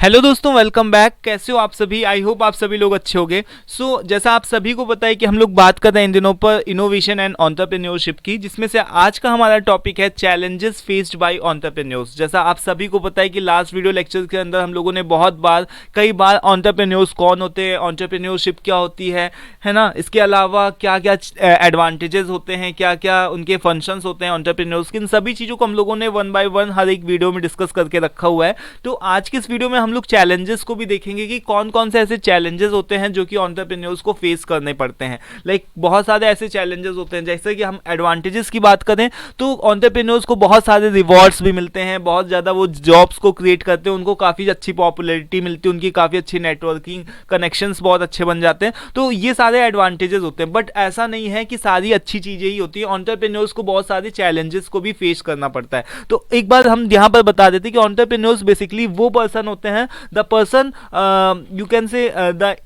Hello दोस्तों, welcome back. कैसे हो आप सभी? आई होप आप सभी लोग अच्छे होंगे। जैसा आप सभी को पता है कि हम लोग बात कर रहे हैं इन दिनों पर इनोवेशन एंड एंटरप्रेन्योरशिप की, जिसमें से आज का हमारा टॉपिक है चैलेंजेस फेस्ड बाय एंटरप्रेन्योर्स। जैसा आप सभी को पता है कि लास्ट वीडियो लेक्चर के अंदर हम लोगों ने कई बार एंटरप्रेन्योर्स कौन होते हैं, एंटरप्रेन्योरशिप क्या होती है ना, इसके अलावा क्या क्या एडवांटेजेस होते हैं, क्या क्या उनके फंक्शंस होते हैं एंटरप्रेन्योर्स की, इन सभी चीज़ों को हम लोगों ने वन बाय वन हर एक वीडियो में डिस्कस करके रखा हुआ है। तो आज की इस वीडियो में हम लोग चैलेंजेस को भी देखेंगे कि कौन कौन से ऐसे चैलेंजेस होते हैं जो कि एंटरप्रेन्योर्स को फेस करने पड़ते हैं। बहुत सारे ऐसे चैलेंजेस होते हैं। जैसे कि हम एडवांटेजेस की बात करें तो एंटरप्रेन्योर्स को बहुत सारे रिवॉर्ड्स भी मिलते हैं, बहुत ज़्यादा वो जॉब्स को क्रिएट करते हैं, उनको काफ़ी अच्छी पॉपुलैरिटी मिलती है, उनकी काफ़ी अच्छी नेटवर्किंग कनेक्शंस बहुत अच्छे बन जाते हैं। तो ये सारे एडवांटेजेस होते हैं। बट ऐसा नहीं है कि सारी अच्छी चीज़ें ही होती हैं, एंटरप्रेन्योर्स को बहुत सारे चैलेंजेस को भी फेस करना पड़ता है। तो एक बार हम यहाँ पर बता देते हैं कि एंटरप्रेन्योर्स बेसिकली वो पर्सन होते हैं, the person you can say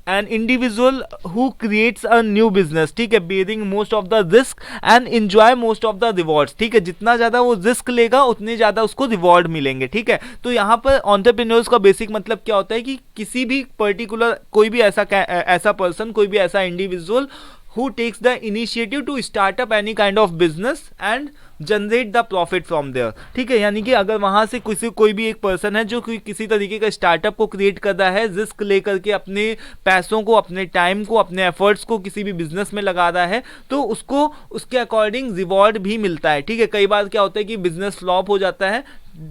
an individual who creates a new business, ठीक है, bearing most of the risk and enjoy most of the rewards, ठीक है। जितना ज़्यादा वो रिस्क लेगा उतने ज़्यादा उसको रिवॉर्ड मिलेंगे, ठीक है। तो यहाँ पर एंटरप्रेन्योर्स का बेसिक मतलब क्या होता है कि किसी भी पर्टिकुलर कोई भी ऐसा पर्सन, कोई भी ऐसा individual who takes the initiative to start up any kind of business and generate the profit from there, ठीक है। यानी कि अगर वहाँ से कोई भी एक पर्सन है जो किसी तरीके का स्टार्टअप को क्रिएट कर रहा है, रिस्क लेकर के अपने पैसों को, अपने टाइम को, अपने एफर्ट्स को किसी भी बिजनेस में लगा रहा है, तो उसको उसके अकॉर्डिंग रिवॉर्ड भी मिलता है, ठीक है। कई बार क्या होता है कि बिजनेस फ्लॉप हो जाता है,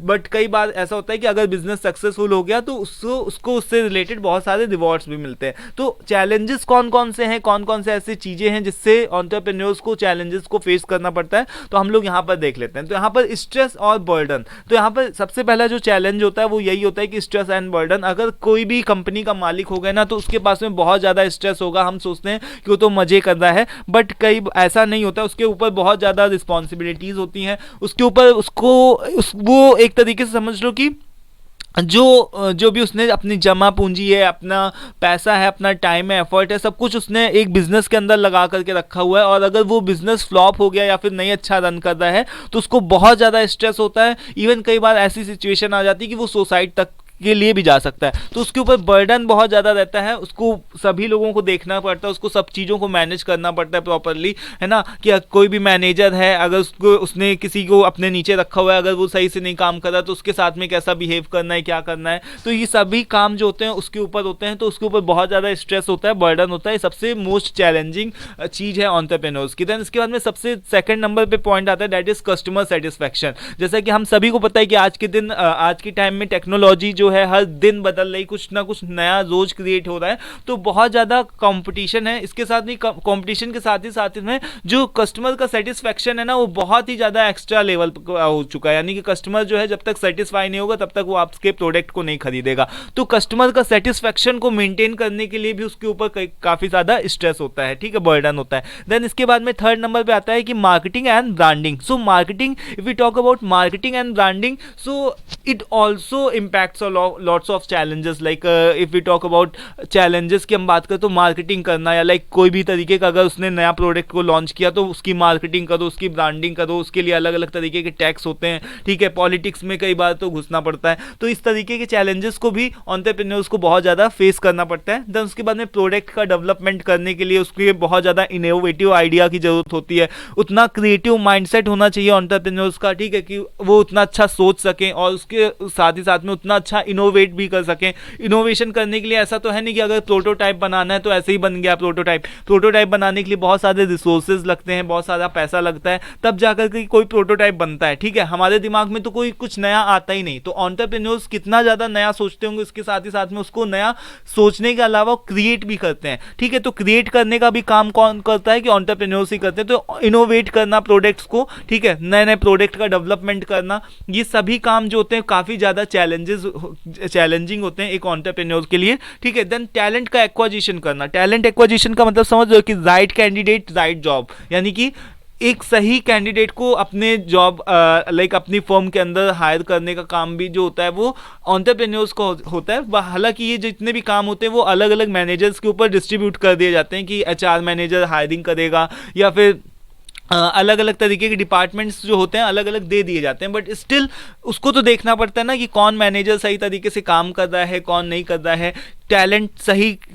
बट कई बार ऐसा होता है कि अगर बिजनेस सक्सेसफुल हो गया तो उसको उससे रिलेटेड बहुत सारे रिवॉर्ड्स भी मिलते हैं। तो चैलेंजेस कौन कौन से हैं, कौन कौन से ऐसी चीज़ें हैं जिससे एंटरप्रेन्योर्स को चैलेंजेस को फेस करना पड़ता है, तो हम लोग यहाँ पर देख लेते हैं। तो यहाँ पर स्ट्रेस और बर्डन। तो यहाँ पर सबसे पहला जो चैलेंज होता है वो यही होता है कि स्ट्रेस एंड बर्डन। अगर कोई भी कंपनी का मालिक हो गया ना, तो उसके पास में बहुत ज़्यादा स्ट्रेस होगा। हम सोचते हैं कि वो तो मज़े कर रहा है, बट कई ऐसा नहीं होता। उसके ऊपर बहुत ज़्यादा रिस्पॉन्सिबिलिटीज़ होती हैं, उसके ऊपर वो एक तरीके से समझ लो कि जो भी उसने अपनी जमा पूंजी है, अपना पैसा है, अपना टाइम है, एफर्ट है, सब कुछ उसने एक बिजनेस के अंदर लगा करके रखा हुआ है, और अगर वो बिजनेस फ्लॉप हो गया या फिर नहीं अच्छा रन कर रहा है तो उसको बहुत ज़्यादा स्ट्रेस होता है। इवन कई बार ऐसी सिचुएशन आ जाती है कि वो सुसाइड तक के लिए भी जा सकता है। तो उसके ऊपर बर्डन बहुत ज़्यादा रहता है, उसको सभी लोगों को देखना पड़ता है, उसको सब चीज़ों को मैनेज करना पड़ता है प्रॉपरली, है ना। कि कोई भी मैनेजर है, अगर उसने किसी को अपने नीचे रखा हुआ है, अगर वो सही से नहीं काम कर रहा तो उसके साथ में कैसा बिहेव करना है, क्या करना है, तो ये सभी काम जो होते हैं उसके ऊपर होते हैं। तो उसके ऊपर बहुत ज़्यादा स्ट्रेस होता है, बर्डन होता है। सबसे मोस्ट चैलेंजिंग चीज़ है एंटरप्रेन्योर्स की। देन इसके बाद में सबसे सेकंड नंबर पे पॉइंट आता है, दैट इज कस्टमर सेटिस्फैक्शन। जैसा कि हम सभी को पता है कि आज के टाइम में टेक्नोलॉजी जो है हर दिन बदल रही, कुछ ना कुछ नया रोज क्रिएट हो रहा है, तो बहुत ज़्यादा कंपटीशन है। इसके साथ ही कंपटीशन के साथ ही में जो कस्टमर का सेटिस्फैक्शन है ना, वो बहुत ही ज़्यादा एक्स्ट्रा लेवल हो चुका है। यानी कि कस्टमर जो है जब तक सेटिस्फाई नहीं होगा तब तक वो आपके प्रोडक्ट को नहीं खरीदेगा। तो कस्टमर का सेटिस्फैक्शन को मेंटेन करने के लिए भी उसके ऊपर काफ़ी ज़्यादा स्ट्रेस होता है, ठीक है, बर्डन होता है। देन इसके बाद में थर्ड नंबर पे आता है कि marketing and branding. So marketing, if we talk about marketing and branding, so it also impacts lots of challenges. If we talk about challenges की हम बात करें तो मार्केटिंग करना, या कोई भी तरीके का अगर उसने नया प्रोडक्ट को लॉन्च किया तो उसकी मार्केटिंग करो, उसकी ब्रांडिंग करो, उसके लिए अलग अलग तरीके के टैक्स होते हैं, ठीक है। पॉलिटिक्स में कई बार तो घुसना पड़ता है। तो इस तरीके के चैलेंजेस को भी एंटरप्रेन्योर्स को बहुत ज़्यादा फेस करना पड़ता है। देन उसके बाद में प्रोडक्ट का डेवलपमेंट करने के लिए उसके बहुत ज़्यादा इनोवेटिव आइडिया की जरूरत होती है। उतना क्रिएटिव माइंडसेट होना चाहिए एंटरप्रेन्योर्स का, ठीक है, कि वो उतना अच्छा सोच सकें और उसके साथ ही साथ में उतना अच्छा इनोवेट भी कर सकें। इनोवेशन करने के लिए ऐसा तो है नहीं कि अगर प्रोटोटाइप बनाना है तो ऐसे ही बन गया प्रोटोटाइप बनाने के लिए बहुत सारे रिसोर्सेज लगते हैं, बहुत सारा पैसा लगता है, तब जाकर के कोई प्रोटोटाइप बनता है, ठीक है। हमारे दिमाग में तो कोई कुछ नया आता ही नहीं। तो एंटरप्रेन्योर्स कितना ज़्यादा नया सोचते होंगे, उसके साथ ही साथ में उसको नया सोचने के अलावा क्रिएट भी करते हैं, ठीक है। तो क्रिएट करने का भी काम कौन करता है कि एंटरप्रेन्योर्स ही करते हैं। तो इनोवेट करना प्रोडक्ट्स को, ठीक है, नए नए प्रोडक्ट का डेवलपमेंट करना, ये सभी काम जो होते हैं काफ़ी ज़्यादा चैलेंजिंग होते हैं एक एंटरप्रेन्योर के लिए, ठीक है। देन टैलेंट का एक्वाजिशन करना। टैलेंट एक्वाजिशन का मतलब समझ लो कि राइट कैंडिडेट राइट जॉब, यानी कि एक सही कैंडिडेट को अपने जॉब अपनी फर्म के अंदर हायर करने का काम भी जो होता है वो एंटरप्रेन्योर्स को होता है। हालांकि ये जितने भी काम होते हैं वो अलग अलग मैनेजर्स के ऊपर डिस्ट्रीब्यूट कर दिए जाते हैं कि एचआर मैनेजर हायरिंग करेगा, या फिर अलग अलग तरीके के डिपार्टमेंट्स जो होते हैं अलग अलग दे दिए जाते हैं, बट स्टिल उसको तो देखना पड़ता है ना कि कौन मैनेजर सही तरीके से काम कर रहा है, कौन नहीं कर रहा है, टैलेंट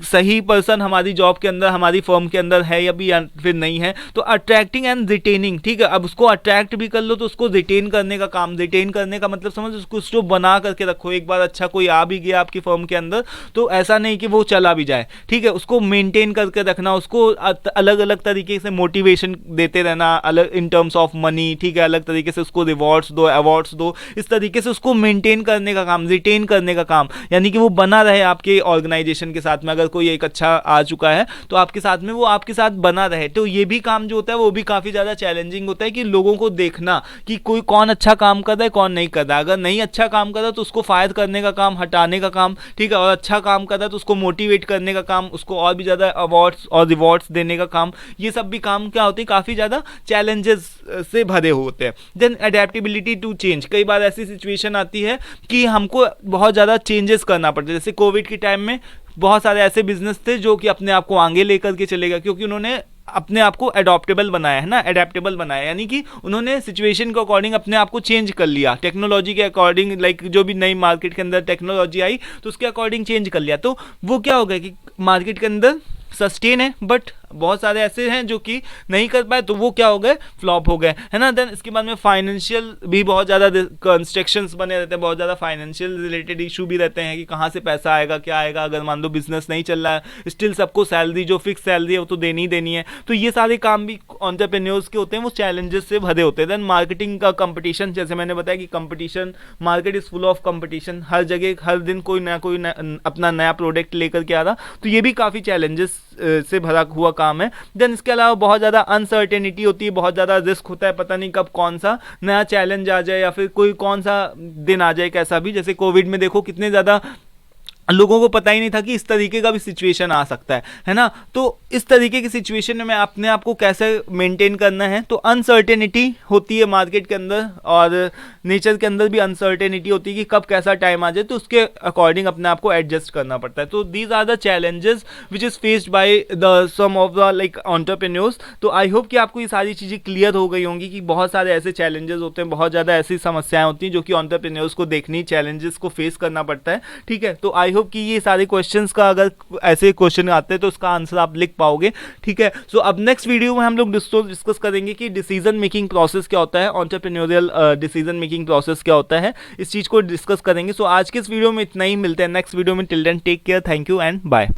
सही पर्सन हमारी जॉब के अंदर, हमारी फर्म के अंदर है या भी या फिर नहीं है। तो अट्रैक्टिंग एंड रिटेनिंग, ठीक है, अब उसको अट्रैक्ट भी कर लो तो उसको रिटेन करने का काम, रिटेन करने का मतलब समझ, उसको बना करके रखो। एक बार अच्छा कोई आ भी गया आपकी फर्म के अंदर तो ऐसा नहीं कि वो चला भी जाए, ठीक है, उसको मेंटेन करके रखना, उसको अलग अलग तरीके से मोटिवेशन देते रहना, अलग इन टर्म्स ऑफ मनी, ठीक है, अलग तरीके से उसको रिवॉर्ड्स दो, अवार्ड्स दो, इस तरीके से उसको मेंटेन करने का काम, रिटेन करने का काम, यानी कि वो बना रहे आपके ऑर्गेनाइजेशन के साथ में। अगर कोई एक अच्छा आ चुका है तो आपके साथ में वो आपके साथ बना रहे। तो ये भी काम जो होता है वो भी काफ़ी ज़्यादा चैलेंजिंग होता है कि लोगों को देखना कि कोई कौन अच्छा काम कर रहा है, कौन नहीं कर रहा है। अगर नहीं अच्छा काम कर रहा तो उसको फायर करने का काम, हटाने का काम, ठीक है, और अच्छा काम कर रहा तो उसको मोटिवेट करने का काम, उसको और भी ज़्यादा अवार्ड्स और रिवॉर्ड्स देने का काम। ये सब भी काम क्या होते हैं, काफ़ी ज़्यादा चैलेंजेस से भरे होते हैं। देन अडेप्टेबिलिटी टू चेंज, कई बार ऐसी सिचुएशन आती है कि हमको बहुत ज़्यादा चेंजेस करना पड़ता है। जैसे कोविड के टाइम में बहुत सारे ऐसे बिजनेस थे जो कि अपने आप को आगे लेकर के चले गए, क्योंकि उन्होंने अपने आप को अडॉप्टेबल बनाया है ना, अडेप्टेबल बनाया, यानी कि उन्होंने सिचुएशन के अकॉर्डिंग अपने आप को चेंज कर लिया, टेक्नोलॉजी के अकॉर्डिंग, लाइक जो भी नई मार्केट के अंदर टेक्नोलॉजी आई तो उसके अकॉर्डिंग चेंज कर लिया। तो वो क्या हो गया कि मार्केट के अंदर सस्टेन है, बट बहुत सारे ऐसे हैं जो कि नहीं कर पाए, तो वो क्या हो गए, फ्लॉप हो गए, है ना। देन इसके बाद में फाइनेंशियल भी बहुत ज़्यादा कंस्ट्रक्शंस बने रहते हैं, बहुत ज़्यादा फाइनेंशियल रिलेटेड इशू भी रहते हैं कि कहाँ से पैसा आएगा, क्या आएगा। अगर मान लो बिजनेस नहीं चल रहा है, स्टिल सबको सैलरी, जो फिक्स सैलरी है वो तो देनी ही देनी है। तो ये सारे काम भी एंटरप्रेन्योर्स के होते हैं, वो चैलेंजेस से भरे होते हैं। देन मार्केटिंग का कंपटीशन, जैसे मैंने बताया कि competition, market is full of competition, हर जगह हर दिन कोई अपना नया प्रोडक्ट लेकर के आ रहा, तो ये भी काफ़ी चैलेंजेस से भरा हुआ काम है। देन इसके अलावा बहुत ज़्यादा अनसर्टेनिटी होती है, बहुत ज़्यादा रिस्क होता है, पता नहीं कब कौन सा नया चैलेंज आ जाए या फिर कोई कौन सा दिन आ जाए कैसा भी। जैसे कोविड में देखो कितने ज़्यादा लोगों को पता ही नहीं था कि इस तरीके का भी सिचुएशन आ सकता है ना। तो इस तरीके की सिचुएशन में अपने आप को कैसे मेंटेन करना है, तो अनसर्टेनिटी होती है मार्केट के अंदर, और नेचर के अंदर भी अनसर्टेनिटी होती है कि कब कैसा टाइम आ जाए, तो उसके अकॉर्डिंग अपने आप को एडजस्ट करना पड़ता है। तो these are the challenges which is faced by the some of the like entrepreneurs. तो आई होप कि आपको ये सारी चीज़ें क्लियर हो गई होंगी कि बहुत सारे ऐसे चैलेंजेस होते हैं, बहुत ज़्यादा ऐसी समस्याएं होती हैं जो कि एंटरप्रेन्योर्स को देखनी, चैलेंजेस को फेस करना पड़ता है, ठीक है। तो आई होप कि ये सारे क्वेश्चंस का, अगर ऐसे क्वेश्चन आते हैं तो उसका आंसर आप लिख पाओगे, ठीक है। सो अब नेक्स्ट वीडियो में हम लोग डिस्कस करेंगे कि डिसीजन मेकिंग प्रोसेस क्या होता है, एंटरप्रेन्योरियल डिसीजन मेकिंग प्रोसेस क्या होता है, इस चीज़ को डिस्कस करेंगे। सो आज के इस वीडियो में इतना ही, मिलते हैं नेक्स्ट वीडियो में। Till then take care, thank you and bye.